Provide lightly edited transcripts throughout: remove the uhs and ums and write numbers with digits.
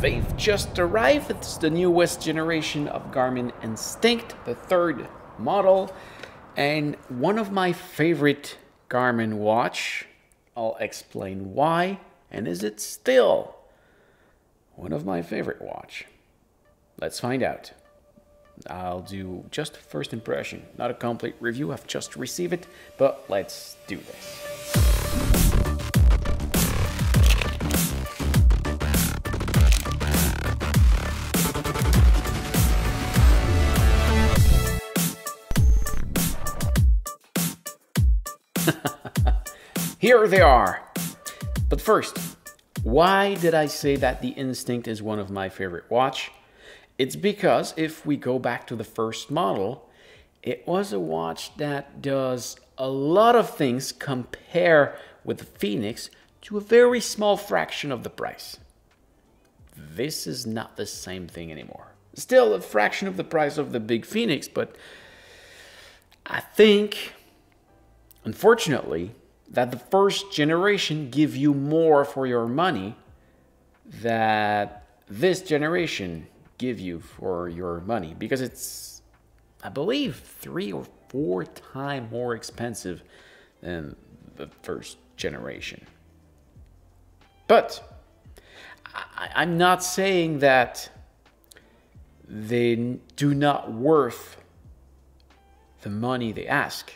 they've just arrived. It's the newest generation of Garmin Instinct, the third model, and one of my favorite Garmin watch. I'll explain why, and is it still one of my favorite watch? Let's find out. I'll do just first impression, not a complete review. I've just received it, but let's do this. Here they are. But first, why did I say that the Instinct is one of my favorite watch? It's because if we go back to the first model, it was a watch that does a lot of things compare with the Phoenix to a very small fraction of the price. This is not the same thing anymore. Still a fraction of the price of the big Phoenix, but I think, unfortunately, that the first generation give you more for your money that this generation give you for your money, because it's, I believe, 3 or 4 times more expensive than the first generation. But I'm not saying that they do not worth the money they ask.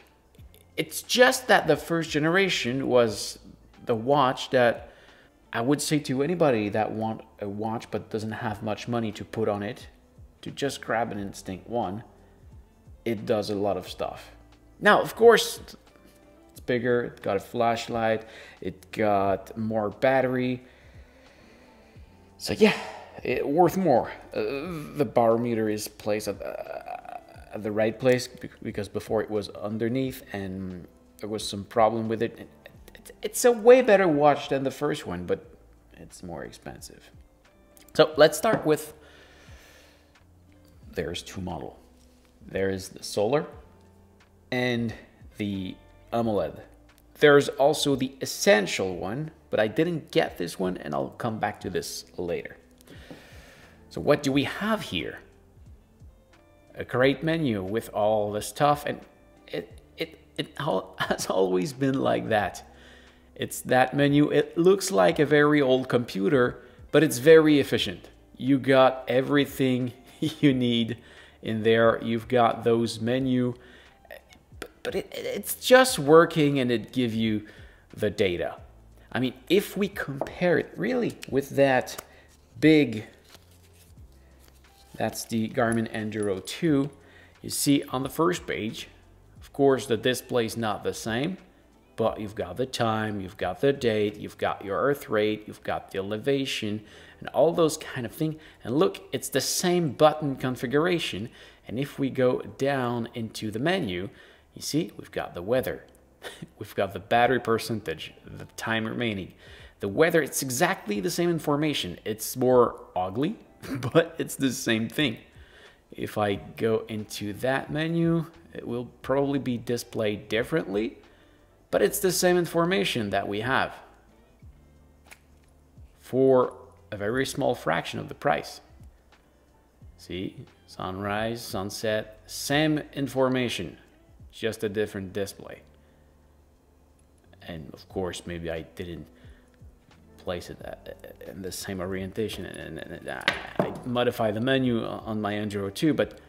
It's just that the first generation was the watch that I would say to anybody that want a watch but doesn't have much money to put on it, to just grab an Instinct 1. It does a lot of stuff. Now, of course, it's bigger, it got a flashlight, it got more battery. So yeah, it's worth more. The barometer is placed at the right place, because before it was underneath and there was some problem with it. It's a way better watch than the first one, but it's more expensive. So let's start with, there's two models. There's the solar and the AMOLED. There's also the essential one, but I didn't get this one, and I'll come back to this later. So what do we have here? A great menu with all the stuff, and it has always been like that. It's that menu. It looks like a very old computer, but it's very efficient. You got everything you need in there. You've got those menu, but it's just working, and it gives you the data. I mean, if we compare it really with that big, that's the Garmin Enduro 2. You see on the first page, of course, the display is not the same, but you've got the time, you've got the date, you've got your earth rate, you've got the elevation, and all those kind of things. And look, it's the same button configuration. And if we go down into the menu, you see, we've got the weather. We've got the battery percentage, the time remaining. The weather, it's exactly the same information. It's more ugly, but it's the same thing. If I go into that menu, it will probably be displayed differently, but it's the same information that we have for a very small fraction of the price. See, sunrise, sunset, same information, just a different display. And of course, maybe I didn't place it in the same orientation, and I modify the menu on my Enduro 2, but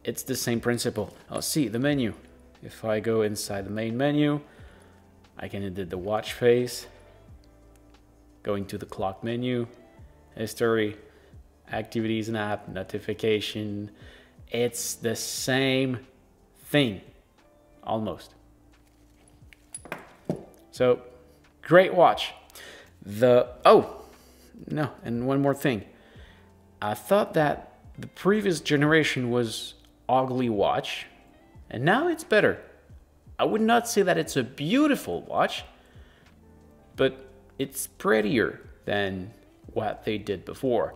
it's the same principle. I'll see the menu. If I go inside the main menu, I can edit the watch face, going to the clock menu, history, activities and app, notification. It's the same thing, almost. So, great watch. Oh, no, and one more thing. I thought that the previous generation was ugly watch, and now it's better. I would not say that it's a beautiful watch, but it's prettier than what they did before.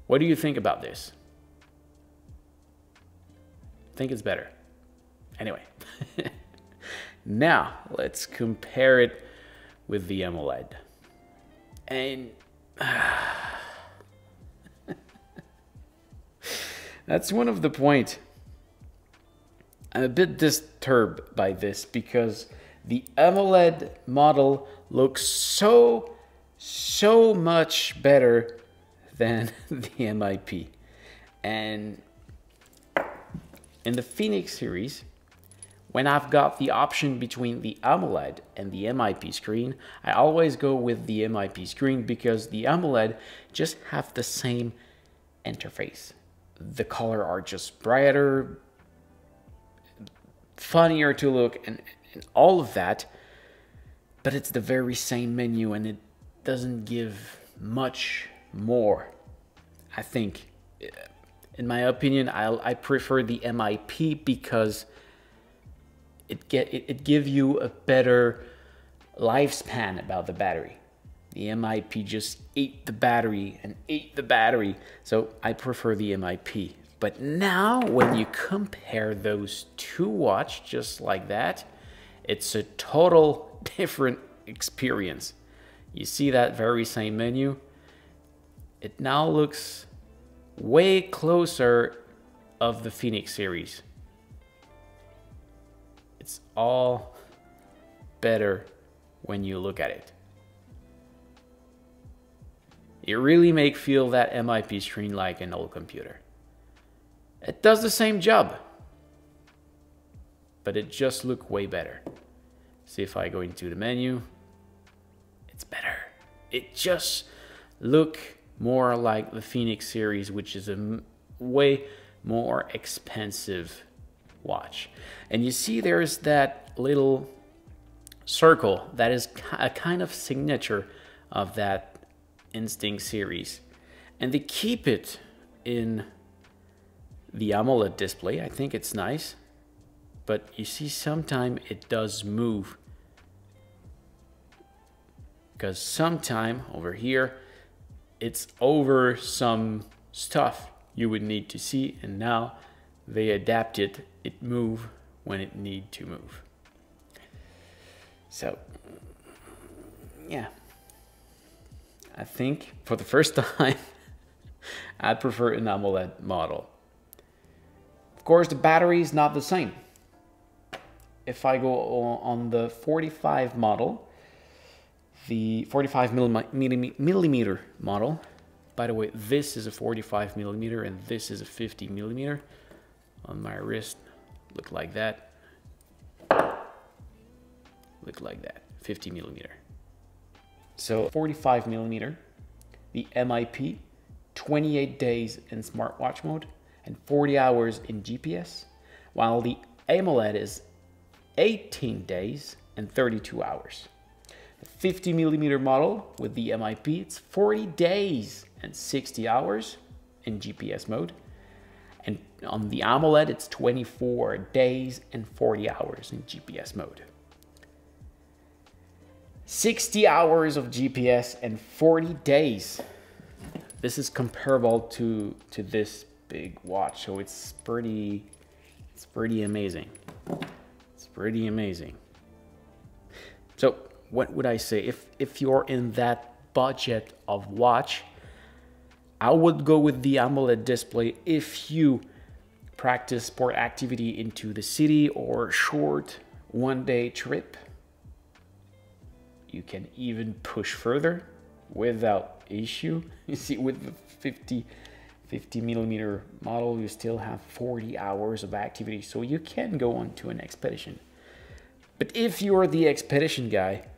What do you think about this? I think it's better. Anyway, now let's compare it with the AMOLED. And That's one of the points. I'm a bit disturbed by this because the AMOLED model looks so much better than the MIP. And in the Phoenix series, when I've got the option between the AMOLED and the MIP screen, I always go with the MIP screen because the AMOLED just have the same interface. The color are just brighter, funnier to look, and all of that, but it's the very same menu and it doesn't give much more. I think, in my opinion, I prefer the MIP because it give you a better lifespan about the battery. The MIP just ate the battery and ate the battery, so I prefer the MIP. But now when you compare those two watches just like that, it's a total different experience. You see that very same menu? It now looks way closer of the Phoenix series. It's all better when you look at it. It really makes feel that MIP screen like an old computer. It does the same job, but it just looks way better. See, if I go into the menu, it's better. It just look more like the Phoenix series, which is a way more expensive watch. And you see there's that little circle that is a kind of signature of that Instinct series. And they keep it in the AMOLED display. I think it's nice. But you see sometimes it does move. Because sometime over here, it's over some stuff you would need to see, and now they adapt it. It move when it need to move. So, yeah. I think for the first time, I prefer an AMOLED model. Of course, the battery is not the same. If I go on the 45 model, the 45 millimeter model, by the way, this is a 45 millimeter and this is a 50 millimeter. On my wrist, look like that. Look like that, 50 millimeter. So 45 millimeter, the MIP, 28 days in smartwatch mode and 40 hours in GPS, while the AMOLED is 18 days and 32 hours. The 50 millimeter model with the MIP, it's 40 days and 60 hours in GPS mode. And on the AMOLED, it's 24 days and 40 hours in GPS mode. 60 hours of GPS and 40 days. This is comparable to this big watch, so it's pretty amazing. It's pretty amazing. So what would I say? If you're in that budget of watch, I would go with the AMOLED display if you practice sport activity into the city or short one-day trip. You can even push further without issue. You see, with the 50 millimeter model, you still have 40 hours of activity, so you can go on to an expedition. But if you're the expedition guy,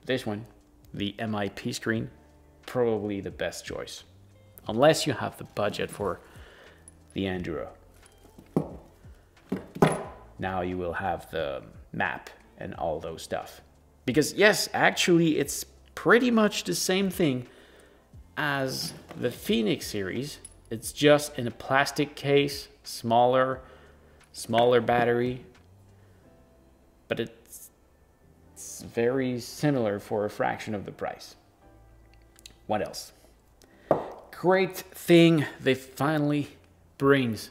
this one, the MIP screen, probably the best choice, unless you have the budget for the Enduro. Now you will have the map and all those stuff. Because yes, actually it's pretty much the same thing as the Phoenix series. It's just in a plastic case, smaller battery, but it's very similar for a fraction of the price. What else? Great thing they finally brings.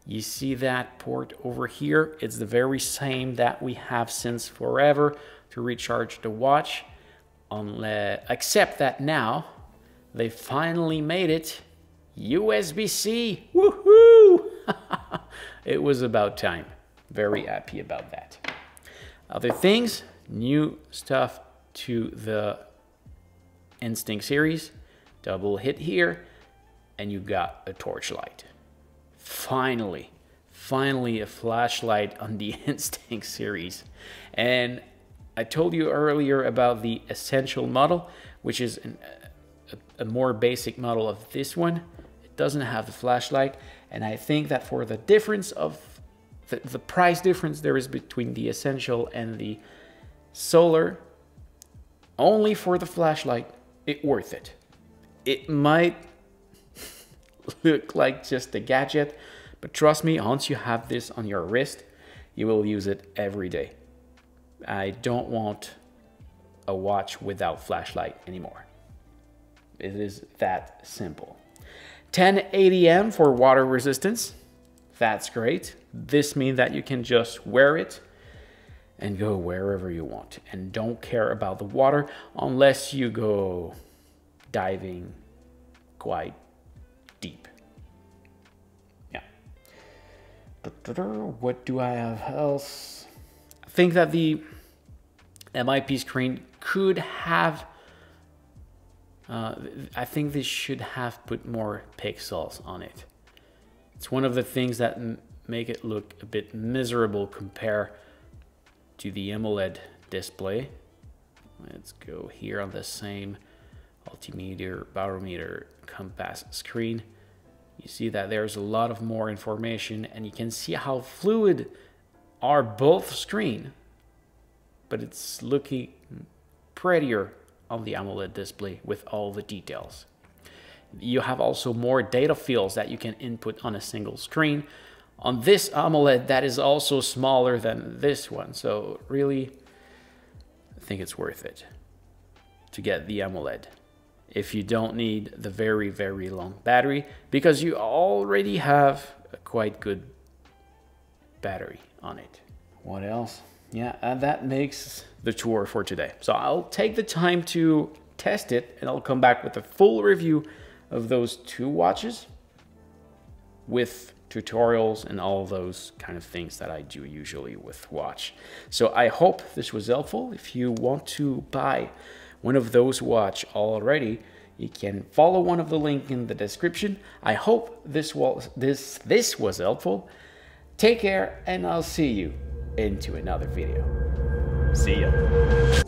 You see that port over here? It's the very same that we have since forever to recharge the watch. Except that now they finally made it USB-C. Woohoo! It was about time. Very happy about that. Other things, new stuff to the Instinct series. Double hit here, and you got a torchlight. Finally a flashlight on the Instinct series. And I told you earlier about the Essential model, which is a more basic model of this one. It doesn't have the flashlight, and I think that for the difference of the price difference there is between the Essential and the Solar, only for the flashlight, it's worth it. It might look like just a gadget, but trust me, once you have this on your wrist, you will use it every day. I don't want a watch without flashlight anymore. It is that simple. 1080M for water resistance. That's great. This means that you can just wear it and go wherever you want and don't care about the water unless you go diving quite deep. Yeah. What do I have else? I think that the MIP screen could have, I think this should have put more pixels on it. It's one of the things that make it look a bit miserable compared to the AMOLED display. Let's go here on the same altimeter, barometer, compass screen. You see that there's a lot of more information, and you can see how fluid are both screens, but it's looking prettier on the AMOLED display with all the details. You have also more data fields that you can input on a single screen. On this AMOLED, that is also smaller than this one, so really, I think it's worth it to get the AMOLED if you don't need the very, very long battery, because you already have a quite good battery on it. What else? Yeah, and that makes the tour for today. So I'll take the time to test it, and I'll come back with a full review of those two watches with tutorials and all those kind of things that I do usually with watch. So I hope this was helpful. If you want to buy one of those watch already, you can follow one of the link in the description. I hope this was helpful. Take care, and I'll see you into another video. See ya.